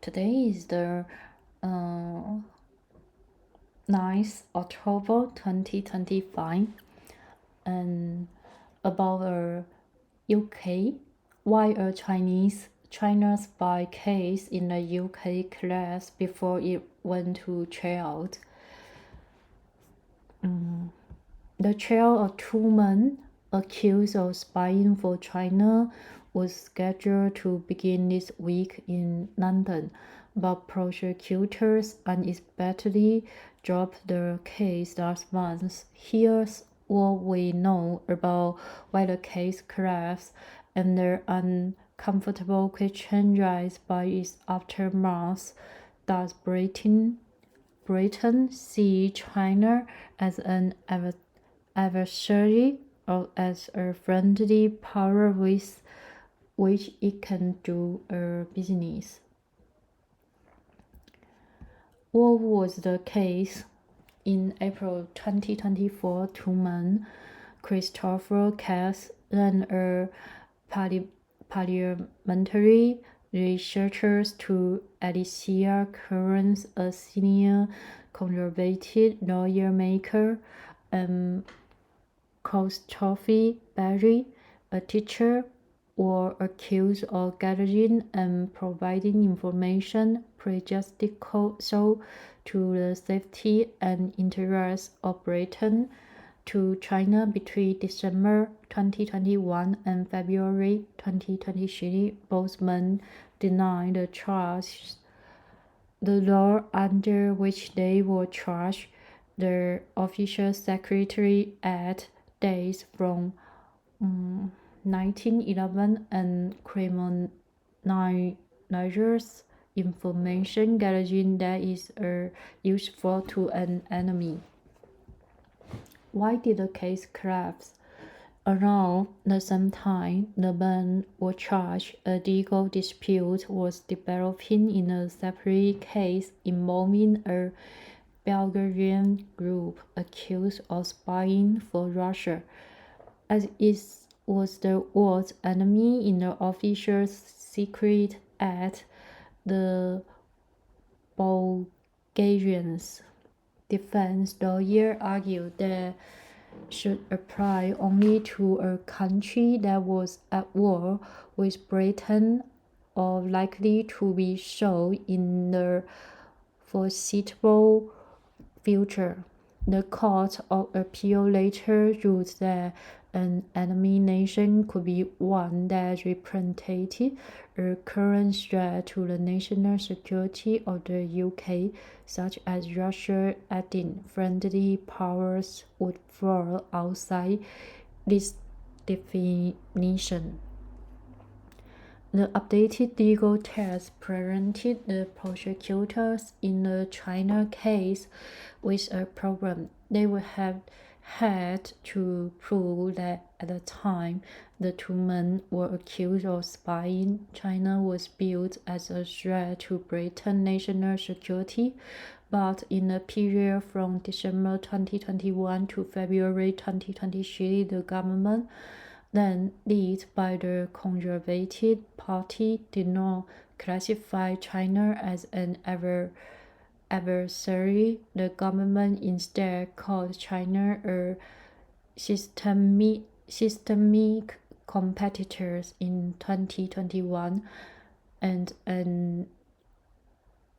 Today is the 9th October 2025, and about a UK, why a China spy case in the UK collapsed before it went to trial. The trial of two men accused of spying for China was scheduled to begin this week in London, but prosecutors unexpectedly dropped the case last month. Here's what we know about why the case collapsed and the uncomfortable question raised by its aftermath. Does Britain see China as an adversary or as a friendly power with which it can do a business? What was the case? In April 2024, two men, Christopher Cass, then a parliamentary researcher, to Alicia Kearns, a senior conservative lawyer-maker, and Christopher Barry, a teacher, were accused of gathering and providing information prejudicial to the safety and interests of Britain to China between December 2021 and February 2023. Both men denied the charges. The law under which they were charged, the official secretary Act, dates from 1911 and criminalizes information gathering that is useful to an enemy. Why did the case collapse? Around the same time the men were charged, a legal dispute was developing in a separate case involving a Bulgarian group accused of spying for Russia, as it was the world's enemy in the official secret act. The Bulgarians' defense lawyer argued that should apply only to a country that was at war with Britain or likely to be so in the foreseeable future. The Court of Appeal later ruled that an enemy nation could be one that represented a current threat to the national security of the UK, such as Russia. Adding friendly powers would fall outside this definition. The updated legal text presented the prosecutors in the China case with a problem. They would have had to prove that at the time the two men were accused of spying, China was viewed as a threat to Britain's national security. But in the period from December 2021 to February 2023, the government, then led by the Conservative Party, did not classify China as an adversary. The government instead called China a systemic competitor in 2021 and an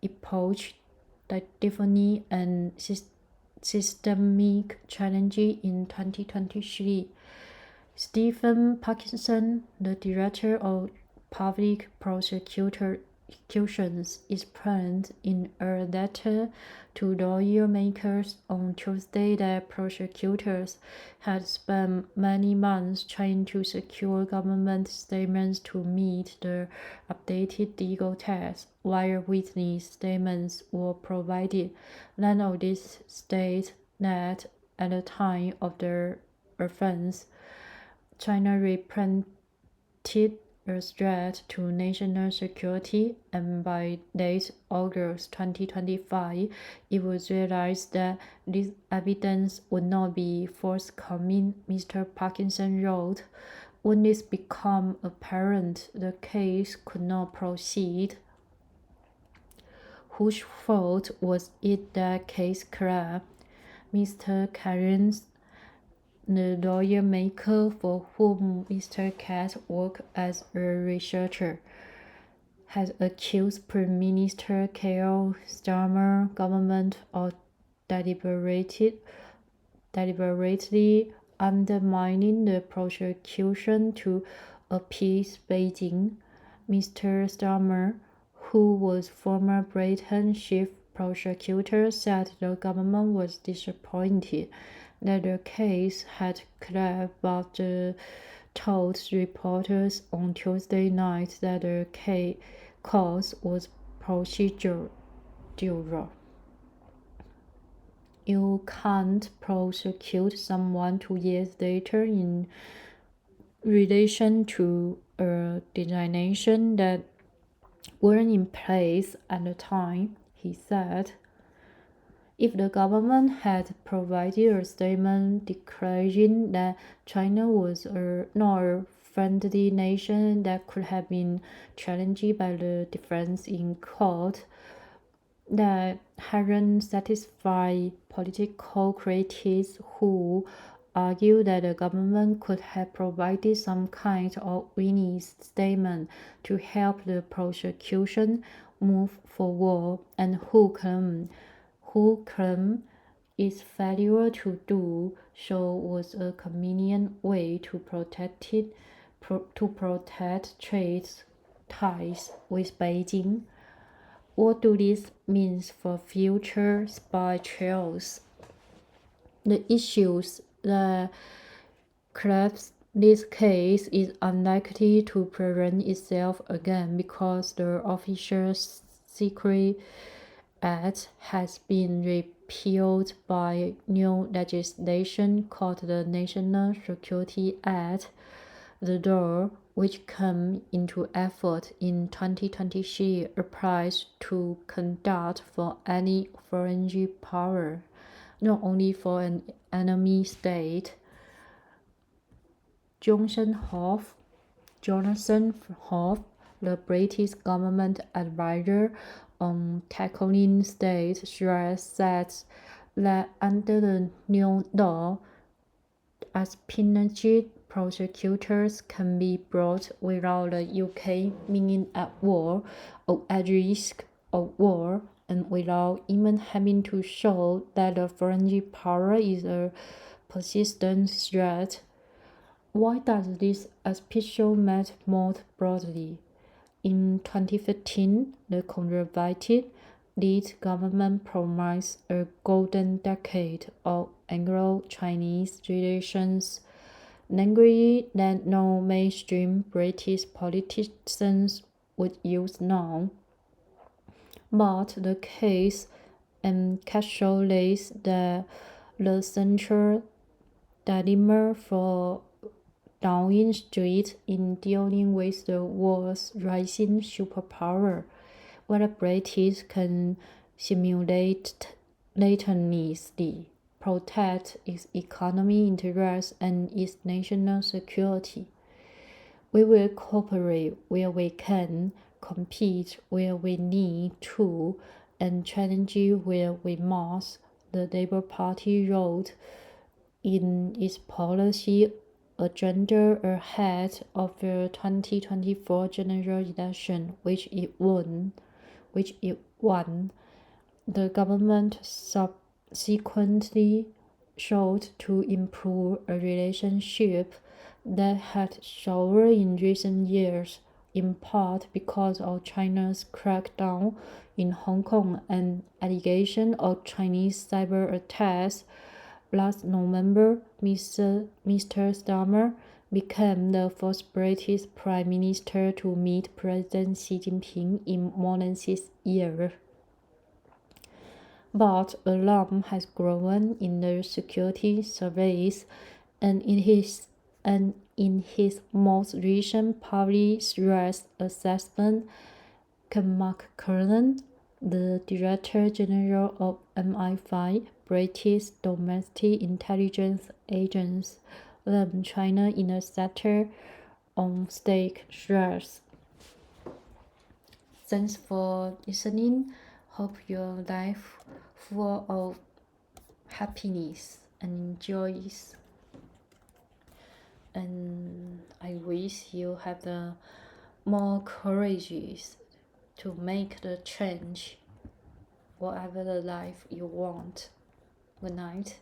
epoch defining and systemic challenge in 2023. Stephen Parkinson, the director of public prosecutions, explained in a letter to lawmakers on Tuesday that prosecutors had spent many months trying to secure government statements to meet the updated legal text. While witness statements were provided, none of these stated that at the time of the offense, China represented a threat to national security, and by late August 2025, it was realized that this evidence would not be forthcoming. Mr. Parkinson wrote, "When this became apparent, the case could not proceed." Whose fault was it that case collapsed? Mr. Karen's, the lawyer maker for whom Mr. Katz worked as a researcher, has accused Prime Minister Keir Starmer's government of deliberately undermining the prosecution to appease Beijing. Mr. Starmer, who was former Britain chief prosecutor, said the government was disappointed that the case had collapsed, but told reporters on Tuesday night that the cause was procedural. You can't prosecute someone 2 years later in relation to a designation that weren't in place at the time, he said. If the government had provided a statement declaring that China was not a friendly nation that could have been challenged by the defense in court, that hadn't satisfied political critics who argued that the government could have provided some kind of witness statement to help the prosecution move forward, and who claimed its failure to do so was a convenient way to protect trade ties with Beijing. What do this mean for future spy trials? The issues that collapse this case is unlikely to present itself again because the Official Secret Act has been repealed by new legislation called the National Security Act. The law, which came into effect in 2023, applies to conduct for any foreign power, not only for an enemy state. Jonathan Hoff, the British government advisor on tackling state threats, said that under the new law, espionage prosecutors can be brought without the UK being at war or at risk of war, and without even having to show that the foreign power is a persistent threat. Why does this especially matter more broadly? In 2015, the Conservative lead government promised a golden decade of Anglo-Chinese relations, language that no mainstream British politicians would use now. But the case encapsulates the central dilemma for Downing Street in dealing with the world's rising superpower, whether British can simultaneously protect its economic interests and its national security. We will cooperate where we can, compete where we need to, and challenge where we must, the Labour Party wrote in its policy agenda ahead of the 2024 general election, which it won. The government subsequently sought to improve a relationship that had soured in recent years, in part because of China's crackdown in Hong Kong and allegations of Chinese cyber attacks. Last November, Mr. Starmer became the first British Prime Minister to meet President Xi Jinping in more than 6 years. But alarm has grown in the security service, and in his most recent public threat assessment, Mark Cullen, the Director General of MI5, British Domestic Intelligence Agency, blamed China in a satire on state threats. Thanks for listening. Hope your life full of happiness and joys. And I wish you have the more courage to make the change, whatever the life you want. Good night.